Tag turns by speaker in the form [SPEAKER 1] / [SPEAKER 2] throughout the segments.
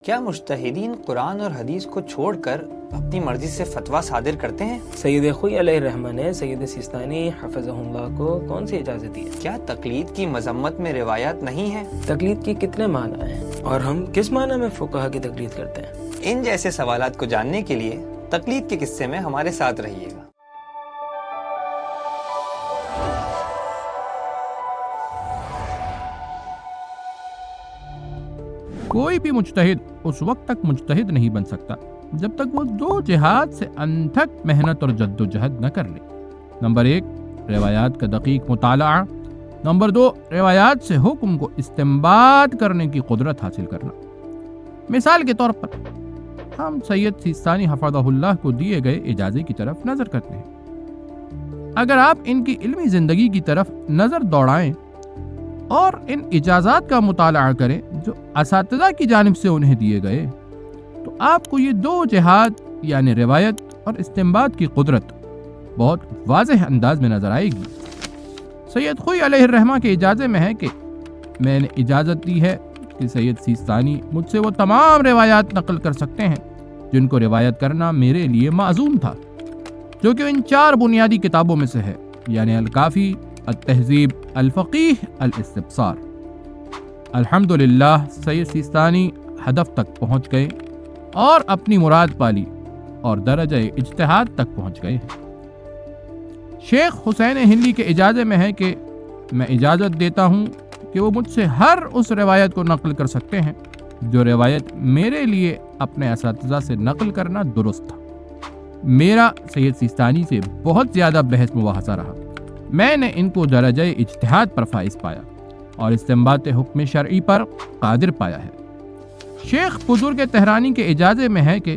[SPEAKER 1] کیا مجتہدین قرآن اور حدیث کو چھوڑ کر اپنی مرضی سے فتویٰ صادر کرتے ہیں؟
[SPEAKER 2] سید خوئی علیہ الرحمہ نے سید سیستانی حفظہ اللہ کو کون سی اجازت دی ہے؟
[SPEAKER 1] کیا تقلید کی مذمت میں روایات نہیں ہیں؟
[SPEAKER 2] تقلید کی کتنے معنی ہیں اور ہم کس معنی میں فقہا کی تقلید کرتے ہیں؟
[SPEAKER 1] ان جیسے سوالات کو جاننے کے لیے تقلید کے قصے میں ہمارے ساتھ رہیے گا۔
[SPEAKER 3] کوئی بھی مجتہد اس وقت تک مجتہد نہیں بن سکتا جب تک وہ دو جہاد سے انتھک محنت اور جد و جہد نہ کر لے۔ نمبر 1، روایات کا دقیق مطالعہ۔ نمبر 2، روایات سے حکم کو استنباط کرنے کی قدرت حاصل کرنا۔ مثال کے طور پر ہم سید سیستانی حفظہ اللہ کو دیے گئے اجازے کی طرف نظر کرتے ہیں۔ اگر آپ ان کی علمی زندگی کی طرف نظر دوڑائیں اور ان اجازات کا مطالعہ کریں جو اساتذہ کی جانب سے انہیں دیے گئے، تو آپ کو یہ دو جہاد یعنی روایت اور استنباط کی قدرت بہت واضح انداز میں نظر آئے گی۔ سید خوئی علیہ الرحمہ کے اجازے میں ہے کہ میں نے اجازت دی ہے کہ سید سیستانی مجھ سے وہ تمام روایات نقل کر سکتے ہیں جن کو روایت کرنا میرے لیے معزوم تھا، جو کہ ان 4 بنیادی کتابوں میں سے ہے، یعنی الکافی، التہذیب، الفقیہ، الاستبصار۔ الحمدللہ سید سیستانی ہدف تک پہنچ گئے اور اپنی مراد پالی اور درجہ اجتہاد تک پہنچ گئے۔ شیخ حسین ہندی کے اجازے میں ہے کہ میں اجازت دیتا ہوں کہ وہ مجھ سے ہر اس روایت کو نقل کر سکتے ہیں جو روایت میرے لیے اپنے اساتذہ سے نقل کرنا درست تھا۔ میرا سید سیستانی سے بہت زیادہ بحث مباحثہ رہا، میں نے ان کو درجہ اجتہاد پر فائز پایا اور استنباط حکم شرعی پر قادر پایا ہے۔ شیخ بزرگ تہرانی کے اجازے میں ہے کہ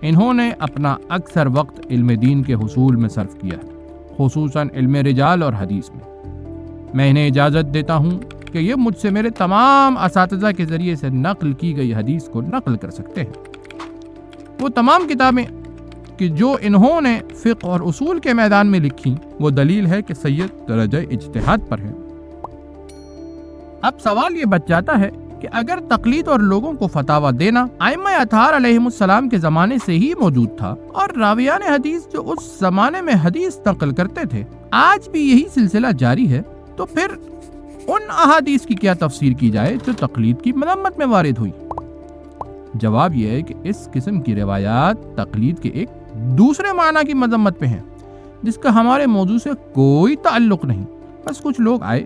[SPEAKER 3] انہوں نے اپنا اکثر وقت علم دین کے حصول میں صرف کیا ہے، خصوصاً علم رجال اور حدیث میں۔ میں انہیں اجازت دیتا ہوں کہ یہ مجھ سے میرے تمام اساتذہ کے ذریعے سے نقل کی گئی حدیث کو نقل کر سکتے ہیں۔ وہ تمام کتابیں کہ جو انہوں نے فقہ اور اصول کے میدان میں لکھی، وہ دلیل ہے کہ سید درجہ اجتہاد پر ہیں۔ اب سوال یہ بچ جاتا ہے کہ اگر تقلید اور لوگوں کو فتاوی دینا ائمہ اطہار علیہم السلام کے زمانے سے ہی موجود تھا اور راویان حدیث جو اس زمانے میں حدیث نقل کرتے تھے آج بھی یہی سلسلہ جاری ہے، تو پھر ان احادیث کی کیا تفسیر کی جائے جو تقلید کی مذمت میں وارد ہوئی؟ جواب یہ ہے کہ اس قسم کی روایات تقلید کے ایک دوسرے معنی کی مذمت میں ہیں جس کا ہمارے موضوع سے کوئی تعلق نہیں۔ بس کچھ لوگ آئے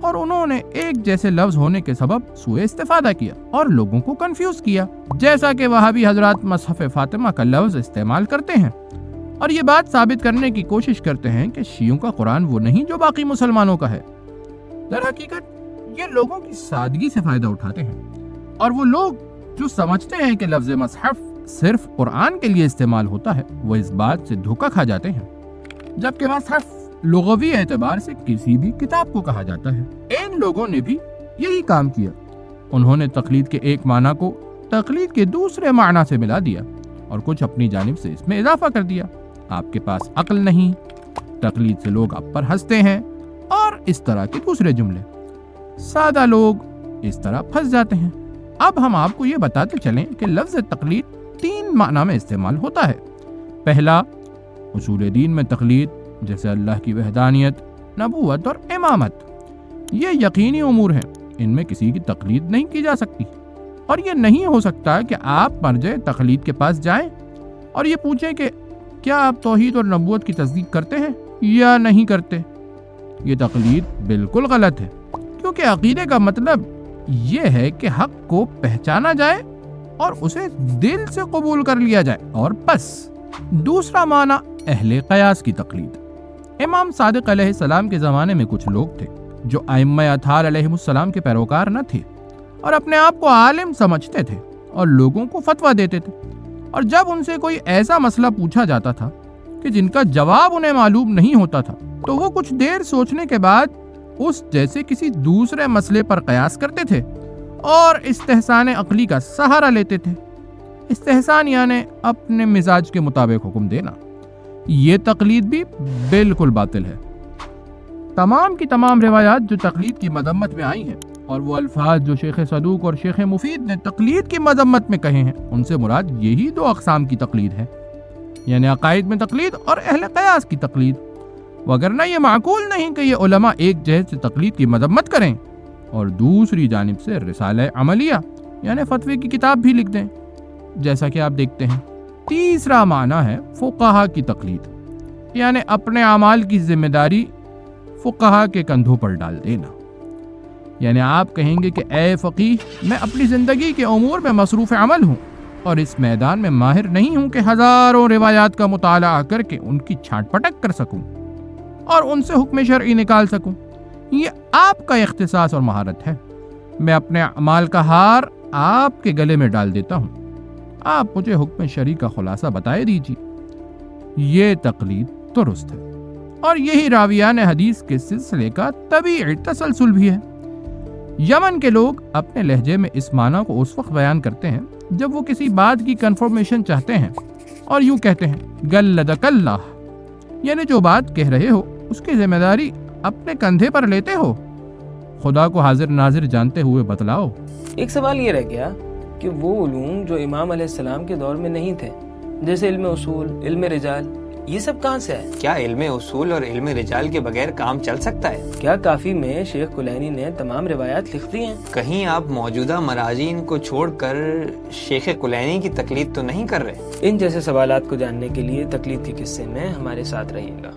[SPEAKER 3] اور انہوں نے ایک جیسے لفظ ہونے کے سبب سوء استفادہ کیا اور لوگوں کو کنفیوز کیا، جیسا کہ وہابی حضرات مصحف فاطمہ کا لفظ استعمال کرتے ہیں اور یہ بات ثابت کرنے کی کوشش کرتے ہیں کہ شیعوں کا قرآن وہ نہیں جو باقی مسلمانوں کا ہے۔ در حقیقت یہ لوگوں کی سادگی سے فائدہ اٹھاتے ہیں، اور وہ لوگ جو سمجھتے ہیں کہ لفظ مصحف صرف قرآن کے لیے استعمال ہوتا ہے، وہ اس بات سے دھوکہ کھا جاتے ہیں، جبکہ مصحف لغوی اعتبار سے کسی بھی کتاب کو کہا جاتا ہے۔ ان لوگوں نے بھی یہی کام کیا، انہوں نے تقلید کے ایک معنی کو تقلید کے دوسرے معنی سے ملا دیا اور کچھ اپنی جانب سے اس میں اضافہ کر دیا۔ آپ کے پاس عقل نہیں، تقلید سے لوگ آپ پر ہنستے ہیں، اور اس طرح کے دوسرے جملے۔ سادہ لوگ اس طرح پھنس جاتے ہیں۔ اب ہم آپ کو یہ بتاتے چلیں کہ لفظ تقلید 3 معنی میں استعمال ہوتا ہے۔ پہلا، اصول دین میں تقلید جیسے اللہ کی وحدانیت، نبوت اور امامت، یہ یقینی امور ہیں، ان میں کسی کی تقلید نہیں کی جا سکتی، اور یہ نہیں ہو سکتا کہ آپ مرجع تقلید کے پاس جائیں اور یہ پوچھیں کہ کیا آپ توحید اور نبوت کی تصدیق کرتے ہیں یا نہیں کرتے۔ یہ تقلید بالکل غلط ہے، کیونکہ عقیدے کا مطلب یہ ہے کہ حق کو پہچانا جائے اور اسے دل سے قبول کر لیا جائے اور بس۔ دوسرا معنی اہل قیاس کی تقلید۔ امام صادق علیہ السلام کے زمانے میں کچھ لوگ تھے جو ائمہ اطہار علیہم السلام کے پیروکار نہ تھے اور اپنے آپ کو عالم سمجھتے تھے اور لوگوں کو فتویٰ دیتے تھے، اور جب ان سے کوئی ایسا مسئلہ پوچھا جاتا تھا کہ جن کا جواب انہیں معلوم نہیں ہوتا تھا تو وہ کچھ دیر سوچنے کے بعد اس جیسے کسی دوسرے مسئلے پر قیاس کرتے تھے اور استحسان عقلی کا سہارا لیتے تھے۔ استحسان یعنی اپنے مزاج کے مطابق حکم دینا۔ یہ تقلید بھی بالکل باطل ہے۔ تمام کی تمام روایات جو تقلید کی مذمت میں آئی ہیں اور وہ الفاظ جو شیخ صدوق اور شیخ مفید نے تقلید کی مذمت میں کہے ہیں ان سے مراد یہی دو اقسام کی تقلید ہے، یعنی عقائد میں تقلید اور اہل قیاس کی تقلید، وگرنہ یہ معقول نہیں کہ یہ علماء ایک جہت سے تقلید کی مذمت کریں اور دوسری جانب سے رسالہ عملیہ یعنی فتوی کی کتاب بھی لکھ دیں، جیسا کہ آپ دیکھتے ہیں۔ تیسرا معنی ہے فقہا کی تقلید، یعنی اپنے اعمال کی ذمہ داری فقہا کے کندھوں پر ڈال دینا، یعنی آپ کہیں گے کہ اے فقیہ میں اپنی زندگی کے امور میں مصروف عمل ہوں اور اس میدان میں ماہر نہیں ہوں کہ ہزاروں روایات کا مطالعہ کر کے ان کی چھانٹ پٹک کر سکوں اور ان سے حکم شرعی نکال سکوں، یہ آپ کا اختصاص اور مہارت ہے، میں اپنے اعمال کا ہار آپ کے گلے میں ڈال دیتا ہوں، آپ مجھے حکم شرعی کا خلاصہ بتائے دیجیے۔ یہ تقلید درست ہے اور یہی راویان حدیث کے سلسلے کا طبیعی تسلسل بھی ہے۔ یمن کے لوگ اپنے لہجے میں اس معنی کو اس وقت بیان کرتے ہیں جب وہ کسی بات کی کنفرمیشن چاہتے ہیں اور یوں کہتے ہیں گلدک اللہ، یعنی جو بات کہہ رہے ہو اس کی ذمہ داری اپنے کندھے پر لیتے ہو، خدا کو حاضر ناظر جانتے ہوئے بتلاؤ۔
[SPEAKER 2] ایک سوال یہ رہ گیا کہ وہ علوم جو امام علیہ السلام کے دور میں نہیں تھے، جیسے علم اصول، علم رجال، یہ سب کہاں سے ہے؟
[SPEAKER 1] کیا علم اصول اور علم رجال کے بغیر کام چل سکتا ہے؟
[SPEAKER 2] کیا کافی میں شیخ کلینی نے تمام روایات لکھ دی ہیں؟
[SPEAKER 1] کہیں آپ موجودہ مراجعین کو چھوڑ کر شیخ کلینی کی تقلید تو نہیں کر رہے؟
[SPEAKER 2] ان جیسے سوالات کو جاننے کے لیے تقلید کے قصے میں ہمارے ساتھ رہیے گا۔